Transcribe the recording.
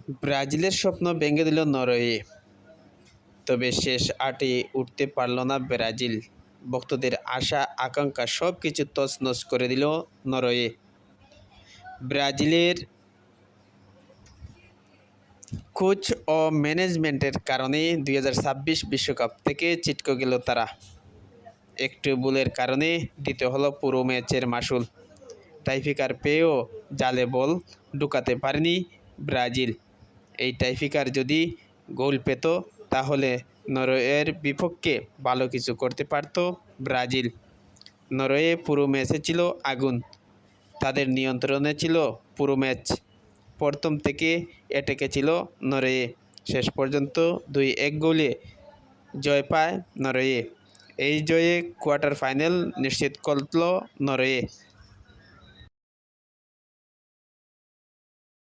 ব্রাজিলের স্বপ্ন ভেঙে দিল নরওয়ে, তবে শেষ আটে উঠতে পারল না ব্রাজিল। ভক্তদের আশা আকাঙ্ক্ষা সব কিছু তছনছ করে দিল নরওয়ে। ব্রাজিলের কোচ ও ম্যানেজমেন্টের কারণে 2026 বিশ্বকাপ থেকে ছিটকে গেল তারা। একটু ভুলের কারণে দিতে হলো পুরো ম্যাচের মাসুল। টাইফিকার পেয়েও জালে বল ঢুকাতে পারেনি ব্রাজিল। এই টাইফিকার যদি গোল পেত তাহলে নরওয়ের বিপক্ষে ভালো কিছু করতে পারত ব্রাজিল। নরওয়ে পুরো ম্যাচে ছিল আগুন, তাদের নিয়ন্ত্রণে ছিল পুরো ম্যাচ। প্রথম থেকে এটেকে ছিল নরওয়ে, শেষ পর্যন্ত 2-1 গোলে জয় পায় নরওয়ে। এই জয়ে কোয়ার্টার ফাইনাল নিশ্চিত করল নরওয়ে।